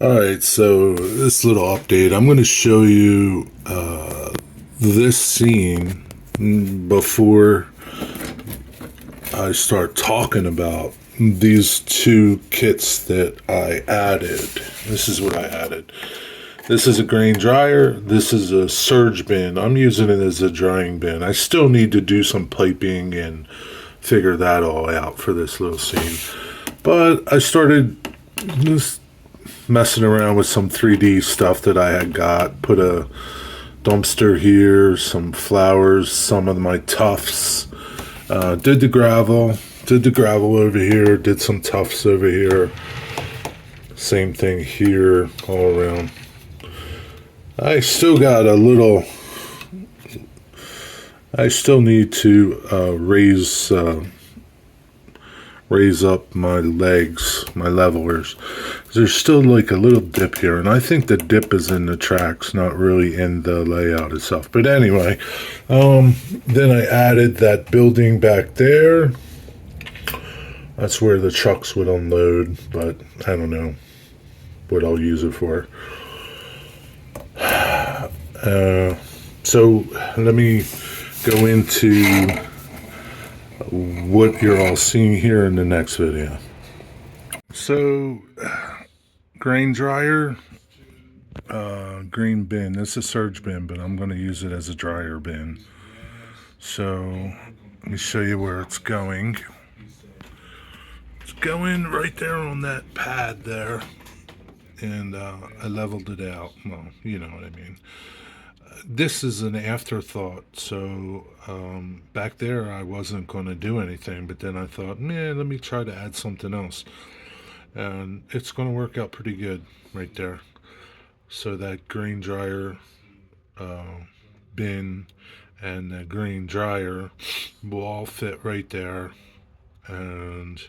Alright, so this little update, I'm going to show you this scene before I start talking about these two kits that I added. This is what I added. This is a grain dryer. This is a surge bin. I'm using it as a drying bin. I still need to do some piping and figure that all out for this little scene. But I started just messing around with some 3D stuff that I had got. Put a dumpster here, some flowers, some of my tufts. Did the gravel over here, did some tufts over here. Same thing here, all around. I still got a little, I still need to raise up my legs, my levelers. There's still like a little dip here, and I think the dip is in the tracks, not really in the layout itself. But anyway, then I added that building back there. That's where the trucks would unload, but I don't know what I'll use it for. So let me go into what you're all seeing here in the next video. So, grain dryer, green bin. This is a surge bin, but I'm going to use it as a dryer bin. So, let me show you where it's going. It's going right there on that pad there. And I leveled it out. Well, you know what I mean. This is an afterthought. So back there I wasn't going to do anything. But then I thought, man, let me try to add something else. And it's going to work out pretty good right there. So that grain dryer bin and the grain dryer will all fit right there. And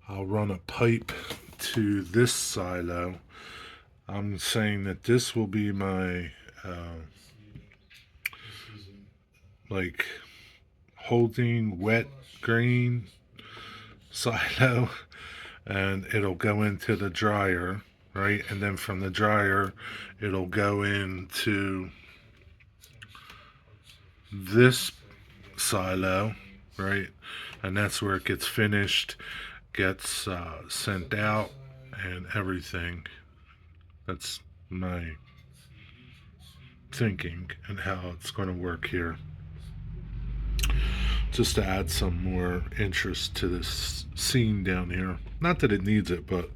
I'll run a pipe to this silo. I'm saying that this will be my like holding wet grain silo, and it'll go into the dryer, right? And then from the dryer it'll go into this silo, right? And that's where it gets finished, gets sent out and everything. That's my thinking and how it's going to work here. Just to add some more interest to this scene down here. Not that it needs it, but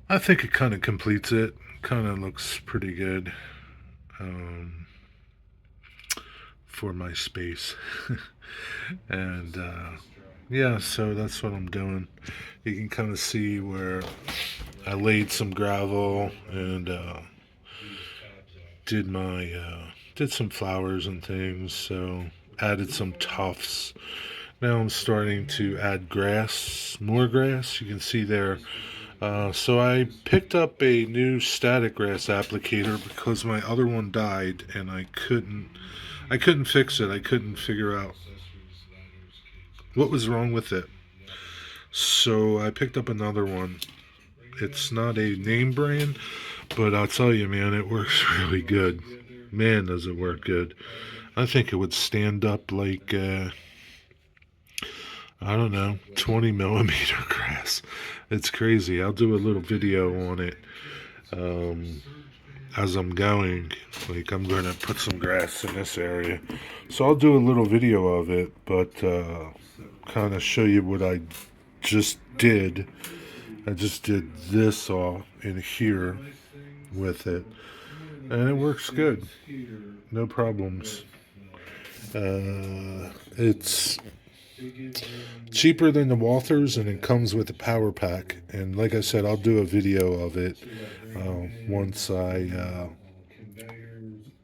I think it kind of completes it. Kind of looks pretty good for my space. And yeah, so that's what I'm doing. You can kind of see where I laid some gravel and did some flowers and things. So added some tufts. Now I'm starting to add grass, more grass. You can see there. So I picked up a new static grass applicator because my other one died and I couldn't fix it. I couldn't figure out what was wrong with it. So I picked up another one. It's not a name brand, but I'll tell you, man, it works really good. Man, does it work good. I think it would stand up like, I don't know, 20 millimeter grass. It's crazy. I'll do a little video on it as I'm going. Like, I'm going to put some grass in this area. So I'll do a little video of it, but kind of show you what I just did. I just did this all in here with it, and it works good. No problems. It's cheaper than the Walthers, and it comes with a power pack. And like I said, I'll do a video of it once I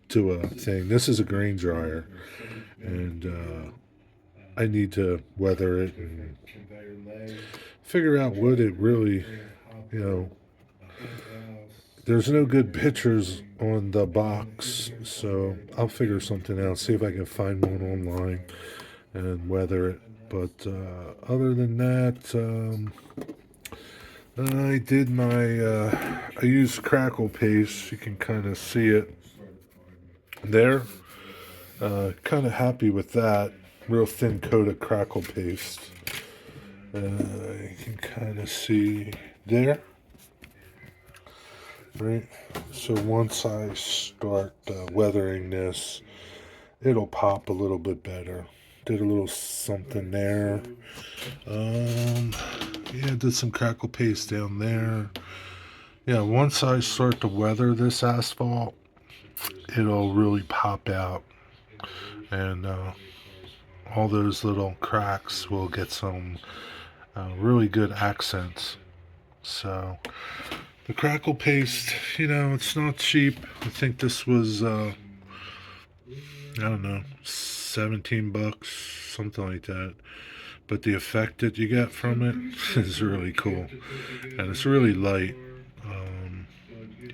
do a thing. This is a grain dryer, and I need to weather it and figure out what it really, you know. There's no good pictures on the box, so I'll figure something out, see if I can find one online and weather it. But other than that, I did my, I used crackle paste. You can kind of see it there. Kind of happy with that. Real thin coat of crackle paste. You can kind of see there. Right? So once I start weathering this, it'll pop a little bit better. Did a little something there. Yeah, did some crackle paste down there. Yeah, once I start to weather this asphalt, it'll really pop out. And all those little cracks will get some really good accents. So the crackle paste, it's not cheap. I think this was, I don't know, $17, something like that. But the effect that you get from it is really cool. And it's really light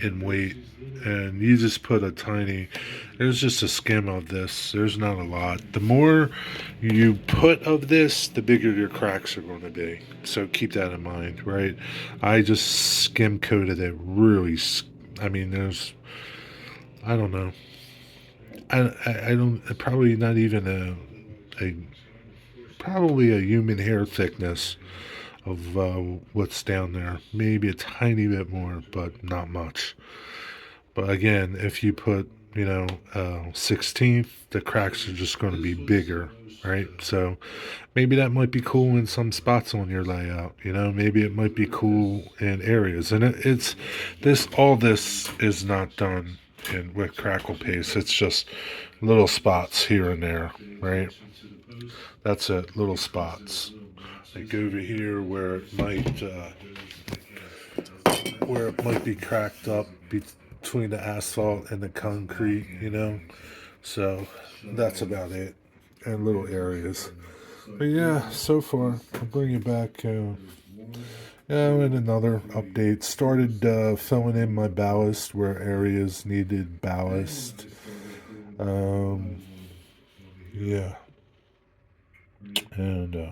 in weight. And you just put a tiny, there's just a skim of this. There's not a lot. The more you put of this, the bigger your cracks are going to be. So keep that in mind, right? I just skim coated it really. I mean, I don't know. I don't, probably not even probably a human hair thickness of what's down there. Maybe a tiny bit more, but not much. But again, if you put, 16th, the cracks are just going to be bigger, right? So maybe that might be cool in some spots on your layout. Maybe it might be cool in areas. And all this is not done with crackle paste. It's just little spots here and there, right? That's it, little spots. Like over here where it might be cracked up between the asphalt and the concrete, So that's about it. And little areas. But yeah, so far I'll bring you back. In another update. Started filling in my ballast where areas needed ballast. Yeah. And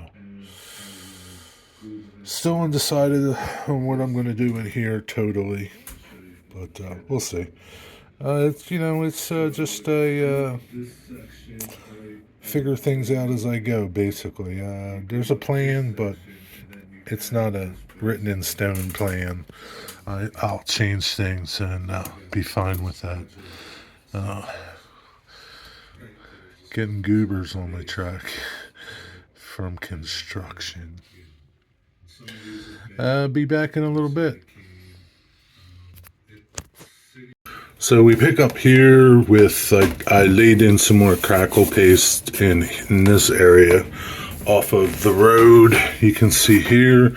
still undecided on what I'm going to do in here totally. But we'll see. It's just a figure things out as I go, basically. There's a plan, but it's not a written in stone plan. I'll change things and be fine with that. Getting goobers on my truck from construction. Be back in a little bit. So we pick up here with, I laid in some more crackle paste in this area off of the road. You can see here.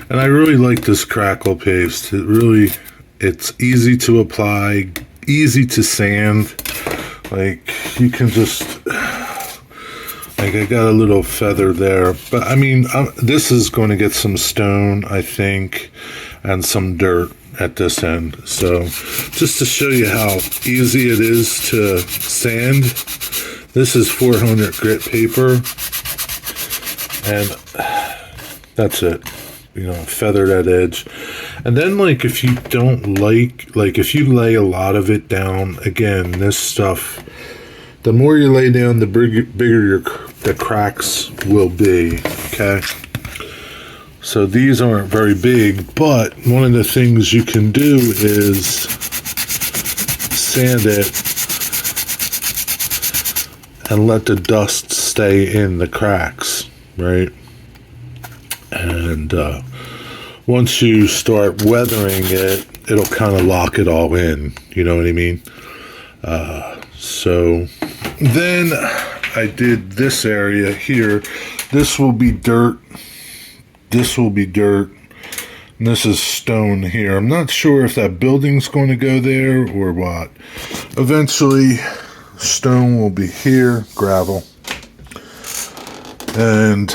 And I really like this crackle paste. It's easy to apply, easy to sand. You can just, I got a little feather there. But I mean, this is going to get some stone, I think, and some dirt at this end. So just to show you how easy it is to sand, this is 400 grit paper, and that's it. Feather that edge. And then if you don't if you lay a lot of it down, again, this stuff, the more you lay down, the bigger the cracks will be. Okay. So these aren't very big, but one of the things you can do is sand it and let the dust stay in the cracks, right? And once you start weathering it, it'll kind of lock it all in, you know what I mean? So then I did this area here. This will be dirt. This will be dirt. And this is stone here. I'm not sure if that building's going to go there or what. Eventually, stone will be here, gravel. And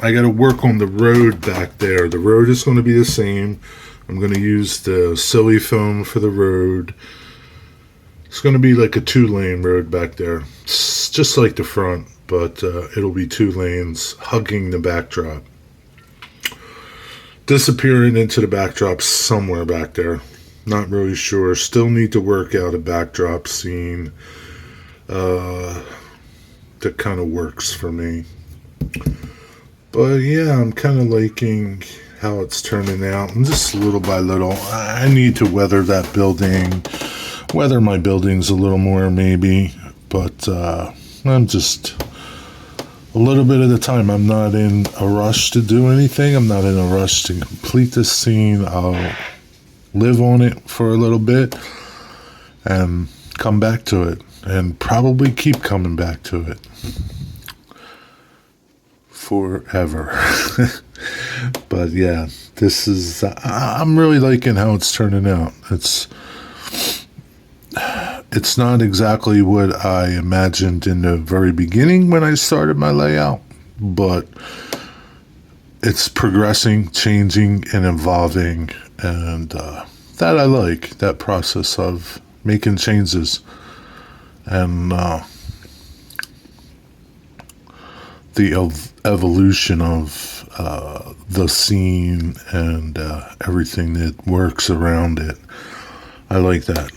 I got to work on the road back there. The road is going to be the same. I'm going to use the silly foam for the road. It's going to be like a 2-lane road back there. It's just like the front, but it'll be 2 lanes hugging the backdrop. disappearing into the backdrop somewhere back there. Not really sure. Still need to work out a backdrop scene that kind of works for me. But yeah, I'm kind of liking how it's turning out. And just little by little, I need to weather that building. Weather my buildings a little more maybe. But I'm just a little bit at a time. I'm not in a rush to do anything. I'm not in a rush to complete this scene. I'll live on it for a little bit and come back to it, and probably keep coming back to it forever. But yeah, this is I'm really liking how it's turning out. It's not exactly what I imagined in the very beginning when I started my layout, but it's progressing, changing, and evolving, and that I like, that process of making changes, and the evolution of the scene and everything that works around it. I like that.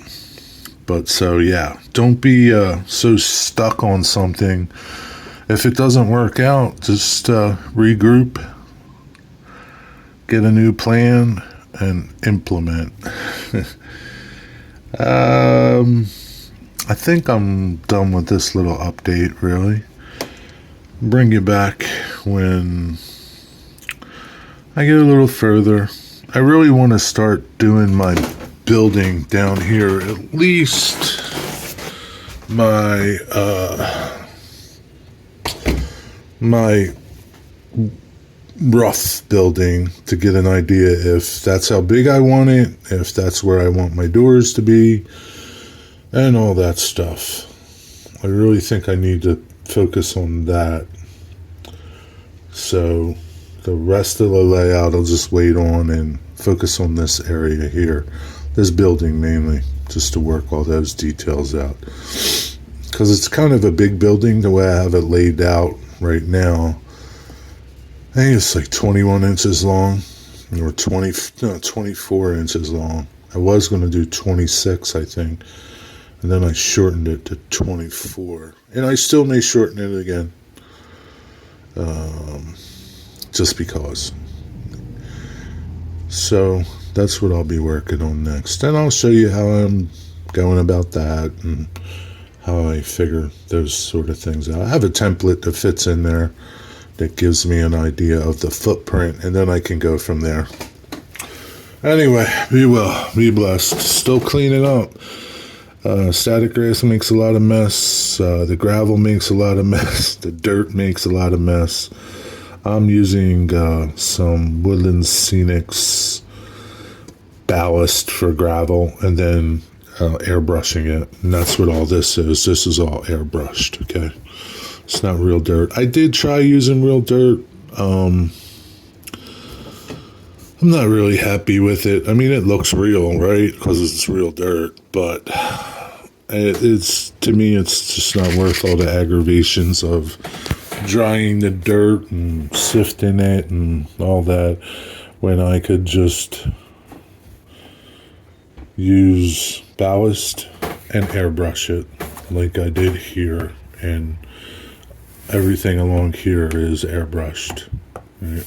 But so yeah, don't be so stuck on something. If it doesn't work out, just regroup, get a new plan, and implement. I think I'm done with this little update, really. Bring you back when I get a little further. I really want to start doing my building down here, at least my my rough building, to get an idea if that's how big I want it, if that's where I want my doors to be, and all that stuff. I really think I need to focus on that. So the rest of the layout I'll just wait on and focus on this area here, this building mainly, just to work all those details out, because it's kind of a big building the way I have it laid out right now. I think it's like 21 inches long, or 24 inches long. I was going to do 26, I think, and then I shortened it to 24, and I still may shorten it again, just because. So that's what I'll be working on next, and I'll show you how I'm going about that and how I figure those sort of things out. I have a template that fits in there that gives me an idea of the footprint, and then I can go from there. Anyway, be well, be blessed. Still cleaning up. Static grass makes a lot of mess. The gravel makes a lot of mess. The dirt makes a lot of mess. I'm using some Woodland Scenic's ballast for gravel, and then airbrushing it. And that's what all this is. This is all airbrushed, okay? It's not real dirt. I did try using real dirt. I'm not really happy with it. I mean, it looks real, right? Because it's real dirt. But it's, to me, it's just not worth all the aggravations of drying the dirt and sifting it and all that, when I could just use ballast and airbrush it like I did here, and everything along here is airbrushed, right?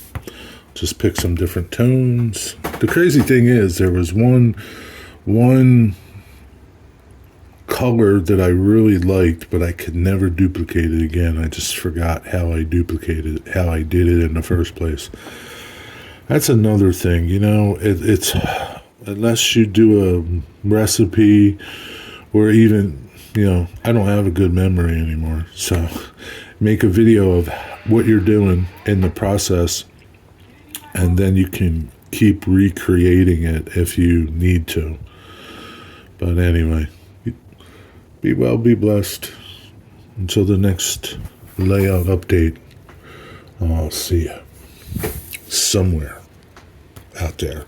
Just pick some different tones. The crazy thing is, there was one color that I really liked, but I could never duplicate it again. I just forgot how I duplicated it, how I did it in the first place. That's another thing, you know, it's unless you do a recipe, or even, you know, I don't have a good memory anymore, so make a video of what you're doing in the process, and then you can keep recreating it if you need to. But anyway, be well, be blessed. Until the next layout update, I'll see you somewhere out there.